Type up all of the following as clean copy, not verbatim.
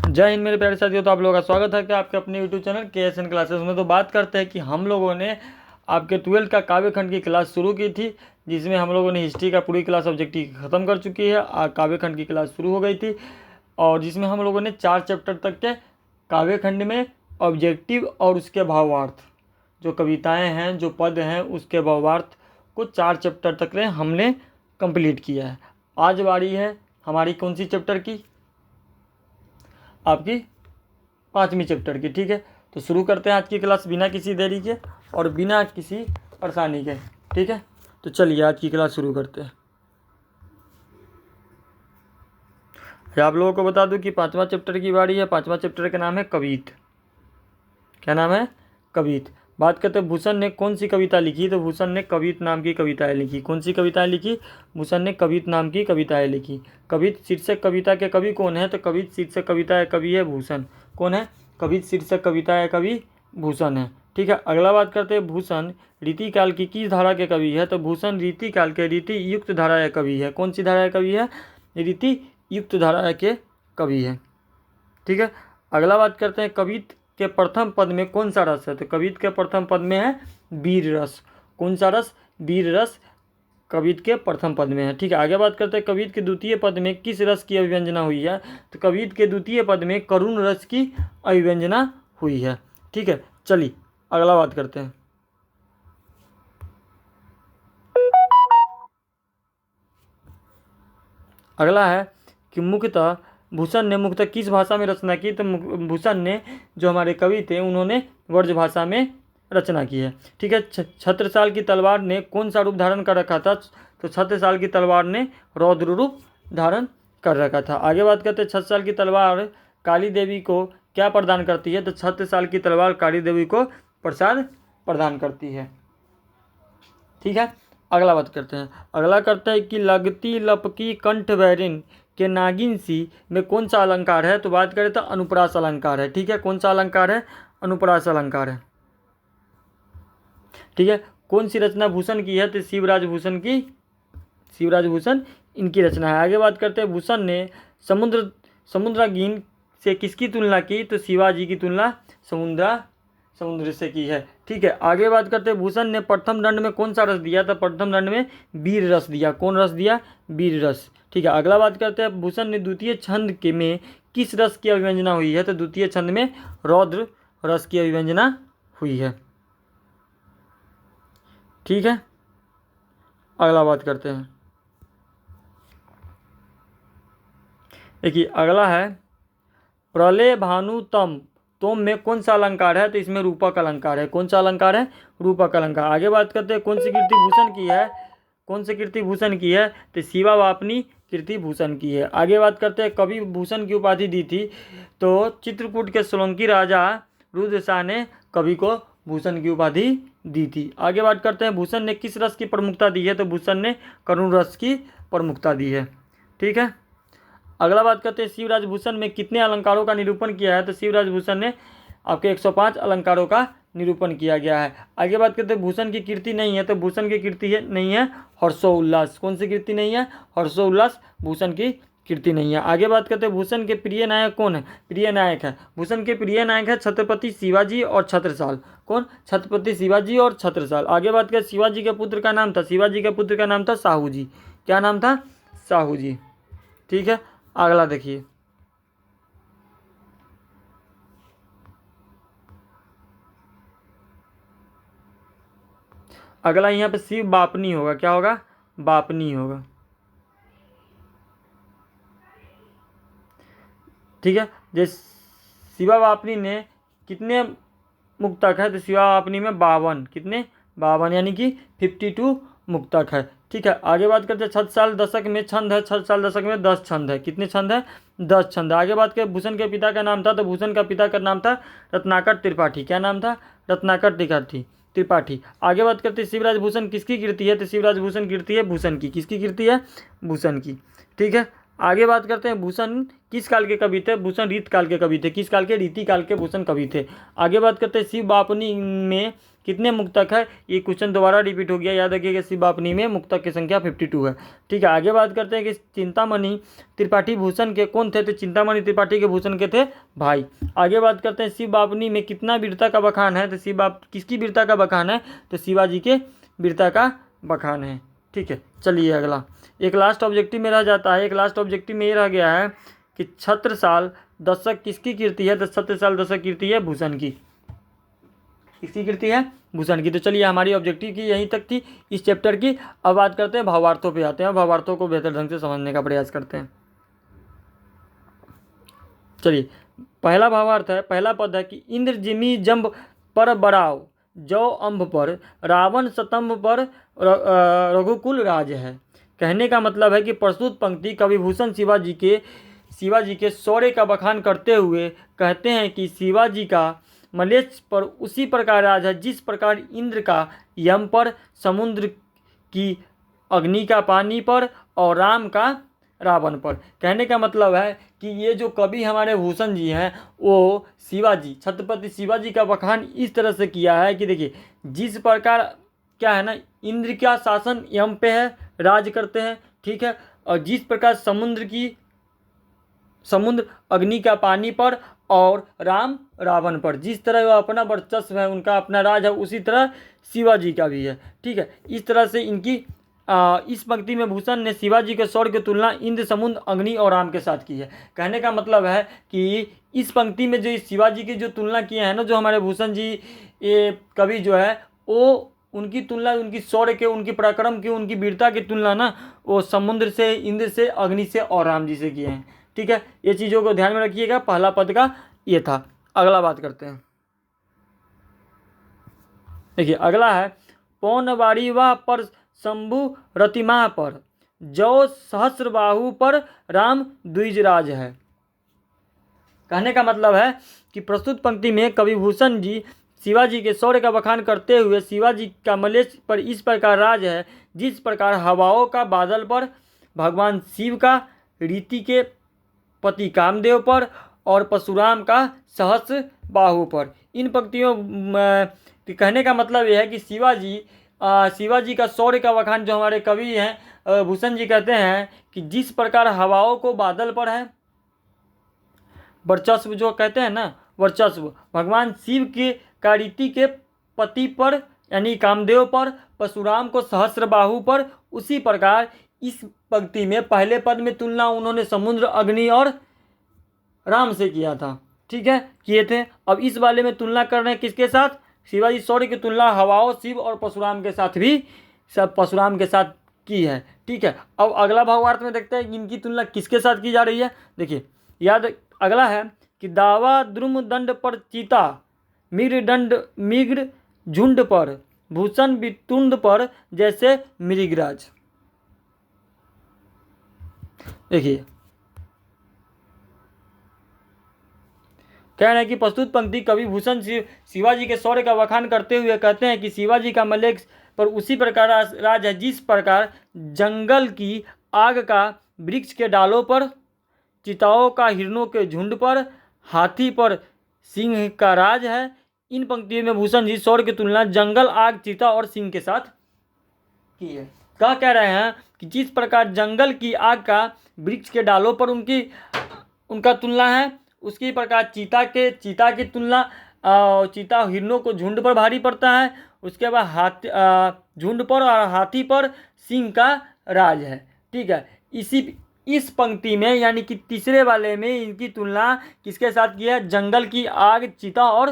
जय हिंद मेरे प्यारे साथियों। तो आप लोगों का स्वागत है कि आपके अपने यूट्यूब चैनल KSN क्लासेस में। तो बात करते हैं कि हम लोगों ने आपके 12th का काव्य खंड की क्लास शुरू की थी, जिसमें हम लोगों ने हिस्ट्री का पूरी क्लास ऑब्जेक्टिव ख़त्म कर चुकी है। काव्य खंड की क्लास शुरू हो गई थी और जिसमें हम लोगों ने 4 चैप्टर तक के काव्य खंड में ऑब्जेक्टिव और उसके भावार्थ, जो कविताएँ हैं, जो पद हैं, उसके भावार्थ को 4 चैप्टर तक में हमने कंप्लीट किया है। आज बारी है हमारी कौन सी चैप्टर की? आपकी 5वीं चैप्टर की। ठीक है, तो शुरू करते हैं आज की क्लास बिना किसी देरी के और बिना किसी परेशानी के। ठीक है, तो चलिए आज की क्लास शुरू करते हैं। आप लोगों को बता दूं कि 5वां चैप्टर की बारी है। 5वां चैप्टर का नाम है कवित। क्या नाम है? कवित। बात करते हैं भूषण ने कौन सी कविता लिखी, तो भूषण ने कवित नाम की कविताएं लिखी। कौन सी कविताएं लिखी? भूषण ने कवित नाम की कविताएं लिखी। कवित शीर्षक कविता के कवि कौन है? तो कवित शीर्षक कविता का कवि है भूषण। कौन है? कवित शीर्षक कविता का कवि भूषण है। ठीक है, अगला बात करते हैं भूषण रीति काल की किस धारा के कवि है? तो भूषण रीति काल के रीति युक्त धारा के कवि है। कौन सी धारा के कवि है? रीति युक्त धारा के कवि है। ठीक है, अगला बात करते हैं कवित के प्रथम पद में कौन सा रस है? तो कवित के प्रथम पद में है वीर रस। कौन सा रस? वीर रस कवित के प्रथम पद में है। ठीक है, आगे बात करते हैं कवित के द्वितीय पद में किस रस की अभिव्यंजना हुई है? तो कवित के द्वितीय पद में करुण रस की अभिव्यंजना हुई है। ठीक है, चलिए अगला बात करते हैं। अगला है कि मुख्यतः भूषण ने मुख्यतः किस भाषा में रचना की? तो भूषण ने, जो हमारे कवि थे, उन्होंने ब्रज भाषा में रचना की है। ठीक है, छत्रसाल की तलवार ने कौन सा रूप धारण कर रखा था? तो छत्रसाल की तलवार ने रौद्र रूप धारण कर रखा था। आगे बात करते हैं छत्रसाल की तलवार काली देवी को क्या प्रदान करती है? तो छत्रसाल की तलवार काली देवी को प्रसाद प्रदान करती है। ठीक है, अगला बात करते हैं। अगला करते हैं कि लगती लपकी कंठ बैरिन के नागिन सी में कौन सा अलंकार है? तो बात करें तो अनुप्रास अलंकार है। ठीक है, कौन सा अलंकार है? अनुप्रास अलंकार है। ठीक है, कौन सी रचना भूषण की है? तो शिवराज भूषण की, शिवराज भूषण इनकी रचना है। आगे बात करते हैं भूषण ने समुद्रागीन से किसकी तुलना की? तो शिवाजी की तुलना समुद्र से की है। ठीक है, आगे बात करते हैं भूषण ने प्रथम दंड में कौन सा रस दिया? तो प्रथम दंड में वीर रस दिया। कौन रस दिया? वीर रस। ठीक है, अगला बात करते हैं भूषण ने द्वितीय छंद के में किस रस की अभिव्यंजना हुई है? तो द्वितीय छंद में रौद्र रस की अभिव्यंजना हुई है। ठीक है, अगला बात करते हैं। देखिए अगला है प्रलय भानु तम में कौन सा अलंकार है? तो इसमें रूपक अलंकार है। कौन सा अलंकार है? रूपक अलंकार। आगे बात करते हैं कौन सी कीर्ति भूषण की है? कौन सी कीर्ति भूषण की है? तो शिवा वापनी कीर्ति भूषण की है। आगे बात करते हैं कवि भूषण की उपाधि दी थी, तो चित्रकूट के सोलंकी राजा रुद्र शाह ने कवि को भूषण की उपाधि दी थी। आगे बात करते हैं भूषण ने किस रस की प्रमुखता दी है? तो भूषण ने करुण रस की प्रमुखता दी है। ठीक है, अगला बात करते हैं शिवराज भूषण में कितने अलंकारों का निरूपण किया है? तो शिवराज भूषण ने आपके 105 अलंकारों का निरूपण किया गया है। आगे बात करते हैं भूषण की कीर्ति नहीं है, तो भूषण की कीर्ति नहीं है हर्षोल्लास। कौन सी कीर्ति नहीं है? हर्षोल्लास भूषण की कीर्ति नहीं है। आगे बात करते हैं भूषण के प्रिय नायक कौन है? प्रिय नायक है, भूषण के प्रिय नायक है छत्रपति शिवाजी और छत्रसाल। कौन? छत्रपति शिवाजी और छत्रसाल। आगे बात करें शिवाजी के पुत्र का नाम था, शिवाजी के पुत्र का नाम था साहू जी। क्या नाम था? साहू जी। ठीक है, अगला देखिए। अगला यहाँ पे शिव बापनी होगा। क्या होगा? बापनी होगा। ठीक है, जैसे शिवा बापनी ने कितने मुक्तक है? तो शिवा बापनी में 52। कितने? 52, यानी कि 52 मुक्तक है। ठीक है, आगे बात करते हैं छत्रसाल दशक में छंद है। छत्रसाल दशक में 10 छंद है। कितने छंद है? 10 छंद। आगे बात करें भूषण के पिता का नाम था, तो भूषण का पिता का नाम था रत्नाकर त्रिपाठी। क्या नाम था? रत्नाकर त्रिपाठी। आगे बात करते हैं शिवराज भूषण किसकी कीर्ति है? तो शिवराज भूषण कीर्ति है भूषण की। किसकी कीर्ति है? भूषण की। ठीक है, आगे बात करते हैं भूषण किस काल के कवि थे। भूषण रीत काल के कवि थे। किस काल के? रीति काल के भूषण कवि थे। आगे बात करते हैं शिव बापनी में कितने मुक्तक है। ये क्वेश्चन दोबारा रिपीट हो गया, याद रखिएगा। शिव बापनी में मुक्तक की संख्या 52 है। ठीक है, आगे बात करते हैं कि चिंतामणि त्रिपाठी भूषण के कौन थे। तो चिंतामणि त्रिपाठी के भूषण के थे भाई। आगे बात करते हैं शिव बापनी में कितना वीरता का बखान है। तो किसकी वीरता का बखान है। तो शिवाजी के वीरता का बखान है। ठीक है, चलिए अगला एक लास्ट ऑब्जेक्टिव में रह जाता है। एक लास्ट ऑब्जेक्टिव में ये रह गया है कि छत्रसाल दशक किसकी कीर्ति है। तो छत्रसाल दशक कीर्ति है भूषण की। किसकी कीर्ति है? भूषण की। तो चलिए हमारी ऑब्जेक्टिव की यहीं तक थी इस चैप्टर की। अब बात करते हैं भावार्थों पे आते हैं। भावार्थों को बेहतर ढंग से समझने का प्रयास करते हैं। चलिए पहला भावार्थ है, पहला पद है कि इंद्र जिमी जंब पर बराव जौ अम्भ पर रावण सतम्भ पर रघुकुल राज है। कहने का मतलब है कि प्रस्तुत पंक्ति कविभूषण शिवाजी के शौर्य का बखान करते हुए कहते हैं कि शिवाजी का मलेच्छ पर उसी प्रकार राज है जिस प्रकार इंद्र का यम पर, समुद्र की अग्नि का पानी पर और राम का रावण पर। कहने का मतलब है कि ये जो कवि हमारे भूषण जी हैं वो शिवाजी, छत्रपति शिवाजी का बखान इस तरह से किया है कि देखिए जिस प्रकार क्या है ना, इंद्र का शासन यम पे है, राज करते हैं, ठीक है, और जिस प्रकार समुद्र अग्नि का पानी पर और राम रावण पर, जिस तरह वो अपना वर्चस्व है, उनका अपना राज है, उसी तरह शिवाजी का भी है। ठीक है, इस तरह से इनकी इस पंक्ति में भूषण ने शिवाजी के शौर्य की तुलना इंद्र, समुद्र, अग्नि और राम के साथ की है। कहने का मतलब है कि इस पंक्ति में जो शिवाजी की जो तुलना किए हैं ना, जो हमारे भूषण जी ये कवि जो है वो उनकी तुलना, उनकी शौर्य के, उनकी पराक्रम की, उनकी वीरता की तुलना ना वो समुद्र से, इंद्र से, अग्नि से और राम जी से किए हैं। ठीक है, ये चीज़ों को ध्यान में रखिएगा। पहला पद का ये था। अगला बात करते हैं। देखिए अगला है पौनवाड़ी व पर शंभु रतिमा पर जौ सहस्रबाहु पर राम द्विजराज है। कहने का मतलब है कि प्रस्तुत पंक्ति में कविभूषण जी शिवाजी के शौर्य का बखान करते हुए शिवाजी का मलेच्छ पर इस प्रकार राज है जिस प्रकार हवाओं का बादल पर, भगवान शिव का रीति के पति कामदेव पर और परशुराम का सहस्र बाहु पर। इन पंक्तियों कहने का मतलब यह है कि शिवाजी का शौर्य का बखान जो हमारे कवि हैं भूषण जी कहते हैं कि जिस प्रकार हवाओं को बादल पर है, वर्चस्व जो कहते हैं ना, वर्चस्व भगवान शिव के का रीति के पति पर यानी कामदेव पर, परशुराम को सहस्रबाहु पर, उसी प्रकार इस पंक्ति में पहले पद में तुलना उन्होंने समुद्र, अग्नि और राम से किया था। ठीक है, किए थे। अब इस वाले में तुलना कर रहे हैं किसके साथ? शिवाजी शौर्य की तुलना हवाओं, शिव और परशुराम के साथ भी, सब परशुराम के साथ की है। ठीक है, अब अगला भावार्थ में देखते हैं कि इनकी तुलना किसके साथ की जा रही है। देखिए याद अगला है कि दावा द्रुम दंड पर चीता, मृग झुंड पर, भूषण वितुंड पर जैसे मृगराज। देखिए कह रहे हैं कि प्रस्तुत पंक्ति कवि भूषण शिवाजी के शौर्य का बखान करते हुए कहते हैं कि शिवाजी का मलेच्छ पर उसी प्रकार राज है जिस प्रकार जंगल की आग का वृक्ष के डालों पर, चिताओं का हिरणों के झुंड पर, हाथी पर सिंह का राज है। इन पंक्तियों में भूषण जी शौर्य की तुलना जंगल, आग, चीता और सिंह के साथ की है। क्या कह रहे हैं कि जिस प्रकार जंगल की आग का वृक्ष के डालों पर उनका तुलना है, उसकी प्रकार चीता की तुलना, चीता हिरणों को झुंड पर भारी पड़ता है, उसके बाद झुंड पर और हाथी पर सिंह का राज है। ठीक है, इस पंक्ति में यानी कि तीसरे वाले में इनकी तुलना किसके साथ की है? जंगल की आग, चीता और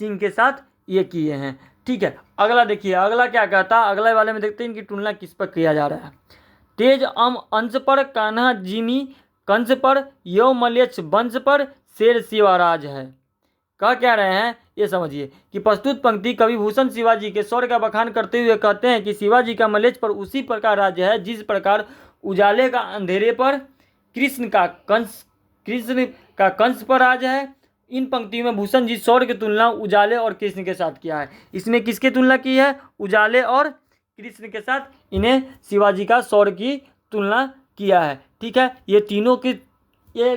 सिंह के साथ ये किए हैं। ठीक है, अगला देखिए अगला क्या कहता है। अगले वाले में देखते हैं इनकी तुलना किस पर किया जा रहा है। तेज अंश पर कान्हा जिमी कंस पर, यो मलेच्छ वंश पर शेर शिवाराज है। क्या रहे हैं ये समझिए कि प्रस्तुत पंक्ति कवि भूषण शिवाजी के शौर्य का बखान करते हुए कहते हैं कि शिवाजी का मलेच्छ पर उसी प्रकार राज्य है जिस प्रकार उजाले का अंधेरे पर, कृष्ण का कंस पर राज है। इन पंक्तियों में भूषण जी शौर्य की तुलना उजाले और कृष्ण के साथ किया है। इसमें किसकी तुलना की है? उजाले और कृष्ण के साथ इन्हें शिवाजी का शौर्य की तुलना किया है। ठीक है, ये तीनों की ये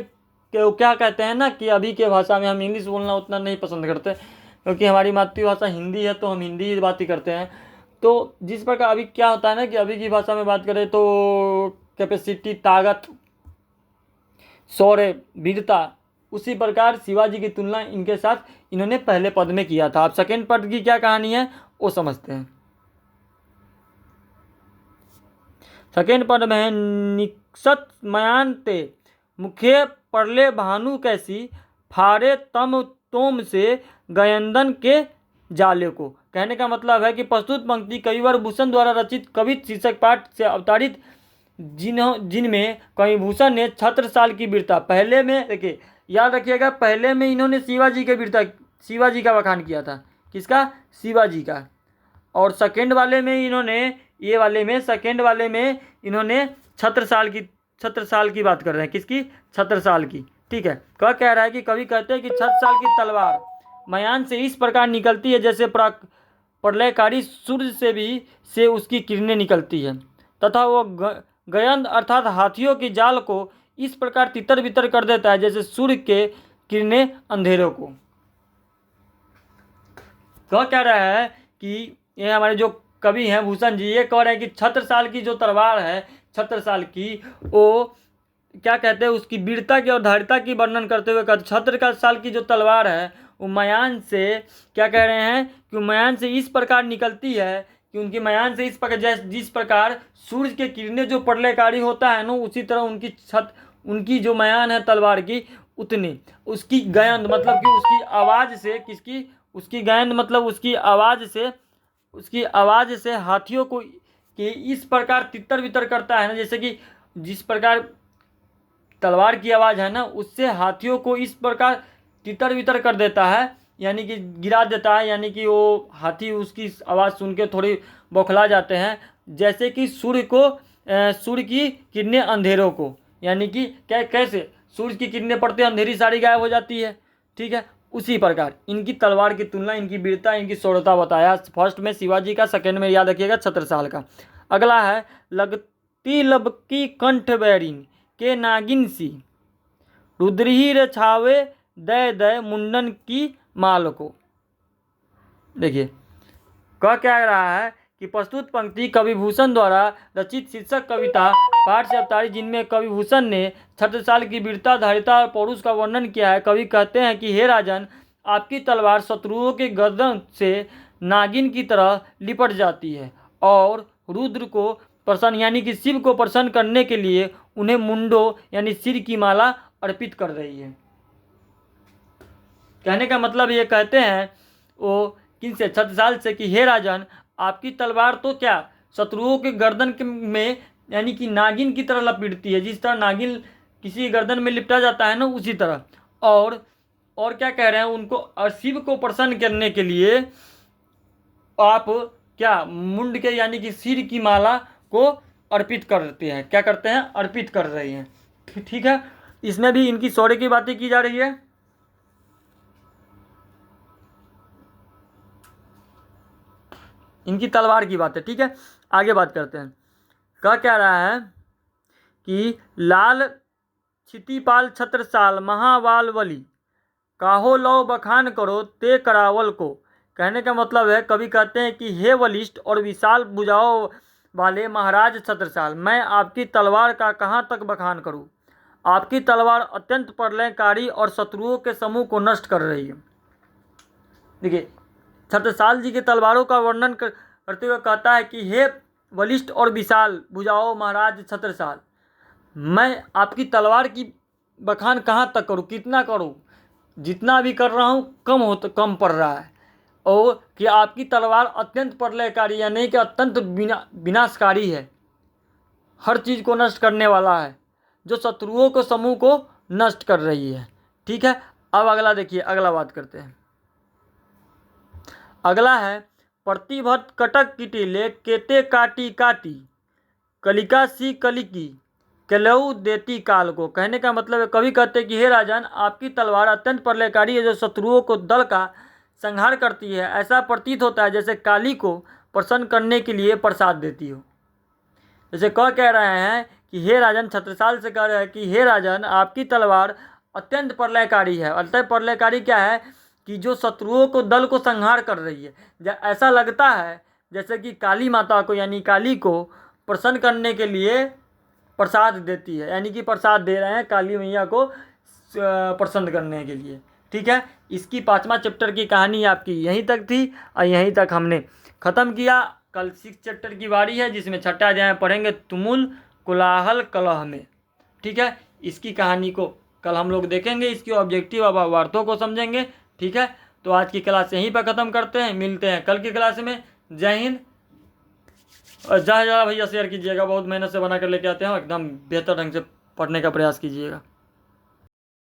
क्या कहते हैं ना कि अभी के भाषा में हम इंग्लिश बोलना उतना नहीं पसंद करते, क्योंकि हमारी मातृभाषा हिंदी है तो हम हिंदी ही बात ही करते हैं। तो जिस प्रकार अभी क्या होता है ना कि अभी की भाषा में बात करें तो कैपेसिटी, ताकत, शौर्य, वीरता, उसी प्रकार शिवाजी की तुलना इनके साथ इन्होंने पहले पद में किया था। अब सेकेंड पद की क्या कहानी है वो समझते हैं। सेकेंड पद में है निक्षत मयान ते मुखे परले भानु कैसी फारे तम तोम से गयंदन के जाले को। कहने का मतलब है कि प्रस्तुत पंक्ति कविवर भूषण द्वारा रचित कवित शीर्षक पाठ से अवतारित जिनमें कविभूषण ने छत्रसाल की वीरता, पहले में देखिए याद रखिएगा, पहले में इन्होंने शिवाजी के वीरता, शिवाजी का बखान किया था। किसका? शिवाजी का। और सेकेंड वाले में इन्होंने, ये वाले में, सेकेंड वाले में इन्होंने छत्रसाल की बात कर रहे हैं। किसकी? छत्रसाल की। ठीक है, क्या कह रहा है कि कवि कहते हैं कि छत्रसाल की तलवार मयान से इस प्रकार निकलती है जैसे प्रलयकारी सूर्य से उसकी किरणें निकलती है, तथा वो गयंद अर्थात हाथियों की जाल को इस प्रकार तितर बितर कर देता है जैसे सूर्य के किरणें अंधेरों को। कह रहा है कि ये हमारे जो कवि हैं भूषण जी, ये कह रहे हैं कि छत्रसाल की जो तलवार है, छत्रसाल की, वो क्या कहते हैं, उसकी वीरता की और धैर्यता की वर्णन करते हुए कहते छत्रसाल की जो तलवार है वो मयान से, क्या कह रहे हैं कि मयान से इस प्रकार निकलती है कि उनकी मयान से इस प्रकार, जिस प्रकार सूर्य के किरणें जो प्रलयकारी होता है ना, उसी तरह उनकी जो मयान है तलवार की, उतनी उसकी गयंद मतलब कि उसकी आवाज़ से, किसकी? उसकी गयंद मतलब उसकी आवाज़ से हाथियों को कि इस प्रकार तितर बितर करता है ना, जैसे कि जिस प्रकार तलवार की आवाज़ है ना, उससे हाथियों को इस प्रकार तितर बितर कर देता है, यानी कि गिरा देता है, यानी कि वो हाथी उसकी आवाज़ सुन के थोड़ी बौखला जाते हैं, जैसे कि सूर्य की किरणें अंधेरों को, यानी कि कैसे सूर्य की किरणें पड़ते अंधेरी सारी गायब हो जाती है। ठीक है, उसी प्रकार इनकी तलवार की तुलना, इनकी वीरता, इनकी शौर्यता बताया। फर्स्ट में शिवाजी का, सेकंड में याद रखिएगा छत्रसाल का। अगला है लगती लबकी कंठ बैरिन के नागिन सी रुद्रही रे छावे दय दय मुंडन की माल को। देखिए क्या कह रहा है कि प्रस्तुत पंक्ति कविभूषण द्वारा रचित शीर्षक कविता पाठ से अवतारी जिनमें कविभूषण ने छत्रसाल की वीरता, धैर्यता और पौरुष का वर्णन किया है। कवि कहते हैं कि हे राजन, आपकी तलवार शत्रुओं के गर्दन से नागिन की तरह लिपट जाती है और रुद्र को प्रसन्न, यानी कि शिव को प्रसन्न करने के लिए उन्हें मुंडो यानी सिर की माला अर्पित कर रही है। कहने का मतलब ये कहते हैं वो किनसे? छत्रसाल से कि हे राजन, आपकी तलवार तो क्या शत्रुओं के गर्दन में यानी कि नागिन की तरह लपेटती है, जिस तरह नागिन किसी गर्दन में लिपटा जाता है ना, उसी तरह। और क्या कह रहे हैं, उनको शिव को प्रसन्न करने के लिए आप क्या मुंड के यानी कि सिर की माला को अर्पित करते हैं। क्या करते हैं? अर्पित कर रही हैं। ठीक है, इसमें भी इनकी शौर्य की बातें की जा रही है। इनकी तलवार की बात है। ठीक है, आगे बात करते हैं। क्या रहा है कि लाल क्षितिपाल छत्रसाल महावाल वली काहो लो बखान करो ते करावल को। कहने का मतलब है, कवि कहते हैं कि हे वलिष्ठ और विशाल भुजाओं वाले महाराज छत्रसाल, मैं आपकी तलवार का कहाँ तक बखान करूँ। आपकी तलवार अत्यंत प्रलयकारी और शत्रुओं के समूह को नष्ट कर रही है। देखिए छत्रसाल जी के तलवारों का वर्णन करते हुए कहता है कि हे वलिष्ठ और विशाल भुजाओं महाराज छत्रसाल, मैं आपकी तलवार की बखान कहाँ तक करूँ, कितना करूँ, जितना भी कर रहा हूँ कम पड़ रहा है। और कि आपकी तलवार अत्यंत प्रलयकारी यानी कि अत्यंत विनाशकारी है, हर चीज़ को नष्ट करने वाला है, जो शत्रुओं के समूह को नष्ट कर रही है। ठीक है, अब अगला देखिए, अगला बात करते हैं। अगला है प्रतिभत कटक किटिले केते काटी काटी कलिका सी कलिकी कलऊ देती काल को। कहने का मतलब है, कवि कहते हैं कि हे राजन, आपकी तलवार अत्यंत प्रलयकारी है जो शत्रुओं को दल का संहार करती है। ऐसा प्रतीत होता है जैसे काली को प्रसन्न करने के लिए प्रसाद देती हो। जैसे कह रहे हैं कि हे राजन, छत्रसाल से कह रहे हैं कि हे राजन, आपकी तलवार अत्यंत प्रलयकारी है। अत्यंत प्रलयकारी क्या है कि जो शत्रुओं को दल को संहार कर रही है। ऐसा लगता है जैसे कि काली माता को यानी काली को प्रसन्न करने के लिए प्रसाद देती है, यानी कि प्रसाद दे रहे हैं काली मैया को प्रसन्न करने के लिए। ठीक है, इसकी 5वां चैप्टर की कहानी आपकी यहीं तक थी और यहीं तक हमने ख़त्म किया। कल 6 चैप्टर की बारी है जिसमें 6ठा अध्याय पढ़ेंगे तुमुल कोलाहल कलह में। ठीक है, इसकी कहानी को कल हम लोग देखेंगे, इसकी ऑब्जेक्टिव और भावार्थों को समझेंगे। ठीक है, तो आज की क्लास यहीं पर ख़त्म करते हैं, मिलते हैं कल की क्लास में। जय हिंद। और ज़्यादा भैया शेयर कीजिएगा, बहुत मेहनत से बना कर लेके आते हैं, एकदम बेहतर ढंग से पढ़ने का प्रयास कीजिएगा।